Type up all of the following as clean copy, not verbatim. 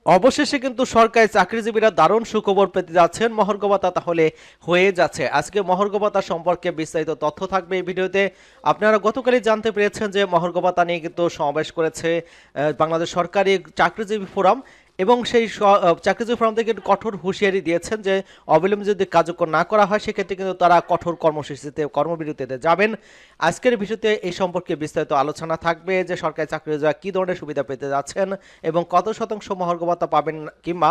অবশেষে কিন্তু সরকারি চাকরিজীবীরা দারুণ সুখবর পেতে যাচ্ছেন, মহার্ঘ ভাতা তাহলে হয়ে যাচ্ছে। আজকে মহার্ঘ ভাতা সম্পর্কে বিস্তারিত তথ্য থাকবে এই ভিডিওতে। আপনারা গতকালই জানতে পেরেছেন যে মহার্ঘ ভাতা নিয়ে কিন্তু সমাবেশ করেছে বাংলাদেশ সরকারি চাকরিজীবী ফোরাম, এবং সেই চাকরিজীবী ফোরাম থেকে কঠোর হুঁশিয়ারি দিয়েছেন যে অবিলম্বে যদি কার্যকর না করা হয় সেক্ষেত্রে কিন্তু তারা কঠোর কর্মসূচিতে কর্মবিরতিতে যাবেন। আজকের ভিডিওতে এই সম্পর্কে বিস্তারিত আলোচনা থাকবে যে সরকারি চাকরিজীবীরা কী ধরনের সুবিধা পেতে যাচ্ছেন এবং কত শতাংশ মহার্ঘ ভাতা পাবেন কিংবা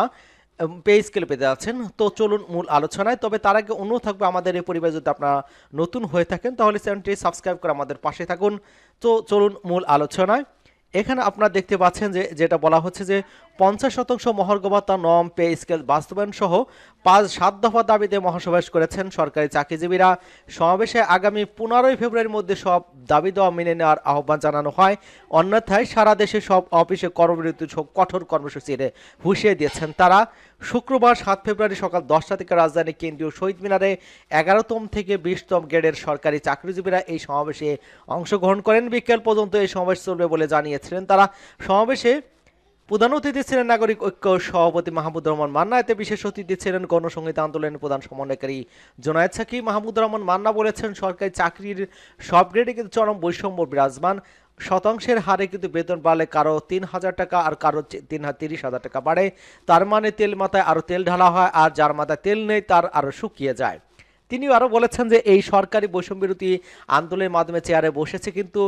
পে স্কেল পেতে যাচ্ছেন। তো চলুন মূল আলোচনায়। তবে তার আগে অনুরোধ থাকবে, আমাদের এই পরিবার যদি আপনারা নতুন হয়ে থাকেন তাহলে চ্যানেলটি সাবস্ক্রাইব করে আমাদের পাশে থাকুন। তো চলুন মূল আলোচনায়। এখানে আপনারা দেখতে পাচ্ছেন যে যেটা বলা হচ্ছে যে 50% মহার্ঘ ভাতা নম পে স্কেল বাস্তবায়ন সহ 5-7 দফা দাবিতে মহাসমাবেশ করেছেন সরকারি চাকরিজীবীরা। সমাবেশে আগামী 15 ফেব্রুয়ারির মধ্যে সব দাবি দেওয়া মেনে নেওয়ার আহ্বান জানানো হয়। অন্যথায় সারা দেশে সব অফিসে কর্মবিরতি কঠোর কর্মসূচির হুঁশিয়ারি দিয়েছেন তারা। শুক্রবার 7 ফেব্রুয়ারি সকাল 10টা থেকে রাজধানী কেন্দ্রীয় শহীদ মিনারে 11তম থেকে 20তম গ্রেডের সরকারি চাকরিজীবীরা এই সমাবেশে অংশগ্রহণ করেন। বিকেল পর্যন্ত এই সমাবেশ চলবে বলে জানিয়েছিলেন তারা। সমাবেশে প্রধান অতিথি ছিলেন নাগরিক ঐক্য সভাপতি মাহমুদুর রহমান মান্না। এতে বিশেষ অতিথি ছিলেন গণসংহতি আন্দোলনের প্রধান সমন্বয়কারী জোনায়েদ সাকি। মাহমুদুর রহমান মান্না বলেছেন, সরকারি চাকরির সব গ্রেডে কিন্তু চরম বৈষম্য বিরাজমান। শতাংশের হারে কিন্তু বেতন বাড়লে কারো 3,000 টাকা আর কারো 30,000 টাকা বাড়ে। তার মানে তেল মাথায় আরো তেল ঢালা হয়, আর যার মাথায় তেল নেই তার আরো শুকিয়ে যায়। তিনি আরও বলেছেন যে এই সরকারি বৈষম্যবিরোধী আন্দোলনের মাধ্যমে চেয়ারে বসেছে, কিন্তু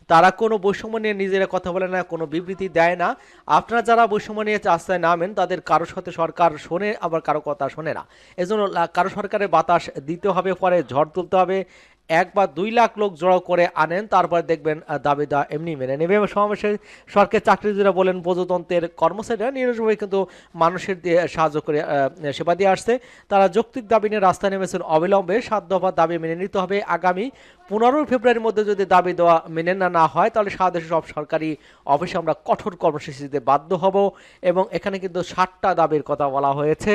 তারা কোনো বৈষম্য নিয়ে নিজেরা কথা বলে না, কোনো বিবৃতি দেয় না। আপনারা যারা বৈষম্য নিয়ে রাস্তায় নামেন তাদের কারোর সাথে সরকার শোনে, আবার কারো কথা শোনে না। এজন্য কারো সরকারের বাতাস দিতে হবে, পরে ঝড় তুলতে হবে। 1 বা 2 লাখ লোক জড়ো করে আনেন, তারপর দেখবেন দাবি দেওয়া এমনি মেনে নেবে। এবং সমাবেশে সরকারি চাকরিজীবীরা বলেন, প্রজাতন্ত্রের কর্মচারীরা নিরসভাবে কিন্তু মানুষের দিয়ে সাহায্য করে সেবা দিয়ে আসছে। তারা যৌক্তিক দাবি নিয়ে রাস্তায় নেমেছেন। অবিলম্বে 7 দফা দাবি মেনে নিতে হবে। আগামী 15 ফেব্রুয়ারির মধ্যে যদি দাবি দেওয়া মেনে না হয় তাহলে সারা দেশে সব সরকারি অফিসে আমরা কঠোর কর্মসূচিতে বাধ্য হব। এবং এখানে কিন্তু 7টা দাবির কথা বলা হয়েছে।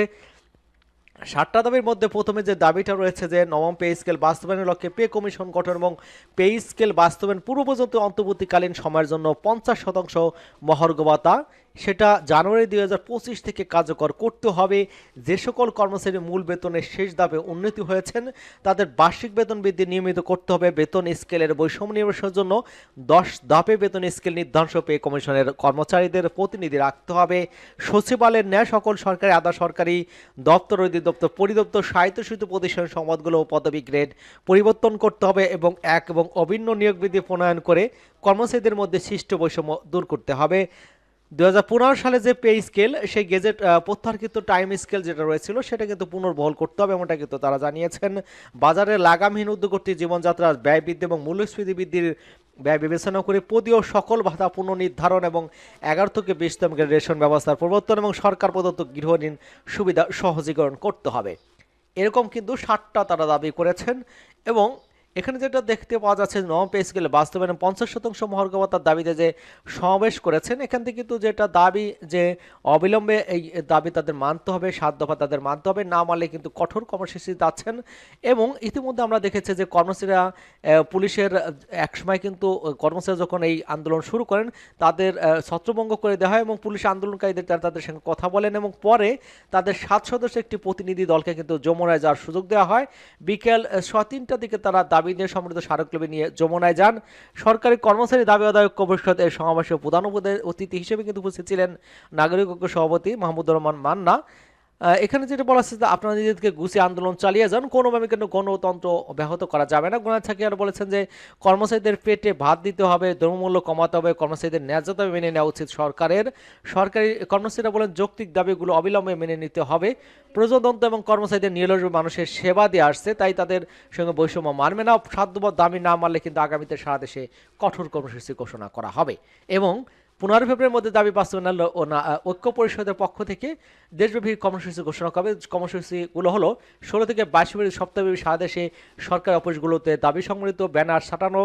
7টা দাবির মধ্যে প্রথমে যে দাবিটা রয়েছে যে নবম পে স্কেল বাস্তবায়নের লক্ষ্যে পে কমিশন গঠন এবং পে স্কেল বাস্তবায়ন পূর্ব পর্যন্ত অন্তর্বর্তীকালীন সময়ের জন্য 50% মহার্ঘ ভাতা সেটা জানুয়ারি 2025 থেকে কার্যকর করতে হবে। যে সকল কর্মচারী মূল বেতনের শেষ ধাপে উন্নতি হয়েছেন তাদের বার্ষিক বেতন বৃদ্ধি নিয়মিত করতে হবে। বেতন স্কেলের বৈষম্য নিরসনের জন্য 10 ধাপে বেতন স্কেল নির্ধারণ পে কমিশনের কর্মচারীদের প্রতিনিধি রাখতে হবে। সচিবালয়ের ন্যায় সকল সরকারি আধা সরকারি দপ্তর, অধিদপ্তর, পরিদপ্তর, স্বায়ত্তশাসিত প্রতিষ্ঠান সংবাদগুলো পদবি গ্রেড পরিবর্তন করতে হবে এবং এবং অভিন্ন নিয়োগ বিধি প্রণয়ন করে কর্মচারীদের মধ্যে সৃষ্ট বৈষম্য দূর করতে হবে। 2015 সালে যে পে স্কেল, সেই গেজেট প্রত্যাহারকৃত টাইম স্কেল যেটা রয়েছিল সেটা কিন্তু পুনর্বহাল করতে হবে, এমনটা কিন্তু তারা জানিয়েছেন। বাজারে লাগামহীন উদ্যোগ করতে জীবনযাত্রার ব্যয় বৃদ্ধি এবং মূল্যস্ফীতি বৃদ্ধির ব্যয় বিবেচনা করে পদীয় সকল ভাতা পুনর্নির্ধারণ এবং 11 থেকে 20তম গ্রেড রেশন ব্যবস্থার প্রবর্তন এবং সরকার প্রদত্ত গৃহঋণ সুবিধা সহজীকরণ করতে হবে। এরকম কিন্তু 7টা তারা দাবি করেছেন। এবং এখানে যেটা দেখতে পাওয়া যাচ্ছে, নবম পে স্কেলে বাস্তবায়নে 50% মহার্ঘ ভাতার দাবিতে যে সমাবেশ করেছেন, এখান থেকে কিন্তু যেটা দাবি যে অবিলম্বে এই দাবি তাদের মানতে হবে, 7 দফা তাদের মানতে হবে, না মানলে কিন্তু কঠোর কর্মসূচি যাচ্ছেন। এবং ইতিমধ্যে আমরা দেখেছি যে কর্মচারীরা পুলিশের একসময় কিন্তু কর্মচারী যখন এই আন্দোলন শুরু করেন তাদের ছত্রভঙ্গ করে দেওয়া হয় এবং পুলিশ আন্দোলনকারীদের তাদের সঙ্গে কথা বলেন এবং পরে তাদের 7 সদস্যের একটি প্রতিনিধি দলকে কিন্তু যমুনায় যাওয়ার সুযোগ দেওয়া হয়। বিকেল 3:30টার দিকে তারা দাবি নিয়ে সমৃদ্ধ স্মারকলিপি নিয়ে যমুনায় যান। সরকারি কর্মচারী দাবি আদায় ঐক্য পরিষদ এর সমাবেশে প্রধান অতিথি হিসেবে কিন্তু উপস্থিত ছিলেন নাগরিক ঐক্য সভাপতি মাহমুদুর রহমান মান্না। এখানে যেটা বলা হচ্ছে যে আপনারা নিজেদেরকে গুছিয়ে আন্দোলন চালিয়ে যান, কোনোভাবে কিন্তু গণতন্ত্র ব্যাহত করা যাবে না। গোনা থাকি আর বলেছেন যে কর্মচারীদের পেটে ভাত দিতে হবে, দ্রব্যমূল্য কমাতে হবে, কর্মচারীদের ন্যায্য দাবি মেনে নেওয়া উচিত সরকারের। সরকারি কর্মচারীরা বলেন যৌক্তিক দাবিগুলো অবিলম্বে মেনে নিতে হবে। প্রজাতন্ত্র এবং কর্মচারীদের নিরলস মানুষের সেবা দিয়ে আসছে, তাই তাদের সঙ্গে বৈষম্য মানবে না। সাধ্যবদ্ধ দাবি না মানলে কিন্তু আগামীতে সারা দেশে কঠোর কর্মসূচি ঘোষণা করা হবে। এবং 15 ফেব্রুয়ারির মধ্যে দাবি বাস্তবায়ন ঐক্য পরিষদের পক্ষ থেকে দেশব্যাপী কর্মসূচি ঘোষণা করবে। কর্মসূচিগুলো হলো 16 থেকে 22 ফেব্রুয়ারি সপ্তাহব্যাপী সারা দেশে সরকারি অফিসগুলোতে দাবি সংবলিত ব্যানার সাটানো,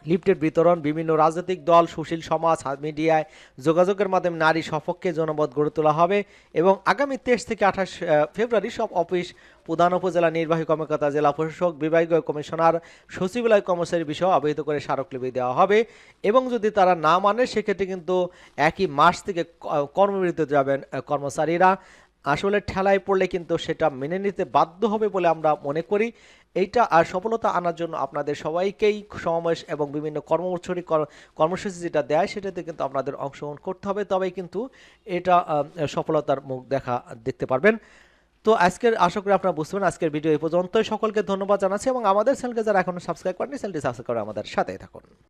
লিফটের বিতরণ, বিভিন্ন রাজনৈতিক দল, সুশীল সমাজ, মিডিয়ায় যোগাযোগের মাধ্যমে নারী সপক্ষে জনমত গড়ে তোলা হবে এবং আগামী 23 থেকে 28 ফেব্রুয়ারি সব অফিস, প্রধান উপজেলা নির্বাহী কর্মকর্তা, জেলা প্রশাসক, বিভাগীয় কমিশনার, সচিবালয় কর্মচারী বিষয়ে অবহিত করে স্মারকলিপি দেওয়া হবে এবং যদি তারা না মানে সেক্ষেত্রে কিন্তু একই মাস থেকে কর্মবিরতিতে যাবেন কর্মচারীরা। আসলে ঠেলায় পড়লে কিন্তু সেটা মেনে নিতে বাধ্য হবে বলে আমরা মনে করি। এইটা আর সফলতা আনার জন্য আপনাদের সবাইকেই সমাবেশ এবং বিভিন্ন কর্মসূচি যেটা দেয় সেটাতে কিন্তু আপনাদের অংশগ্রহণ করতে হবে, তবেই কিন্তু এটা সফলতার মুখ দেখতে পারবেন। তো আজকের আশা করি আপনারা বুঝতে পারেন আজকের ভিডিও এই পর্যন্তই। সকলকে ধন্যবাদ জানাচ্ছি এবং আমাদের চ্যানেলকে যারা এখনো সাবস্ক্রাইব করেনি চ্যানেলটি সাবস্ক্রাইব করে আমাদের সাথেই থাকুন।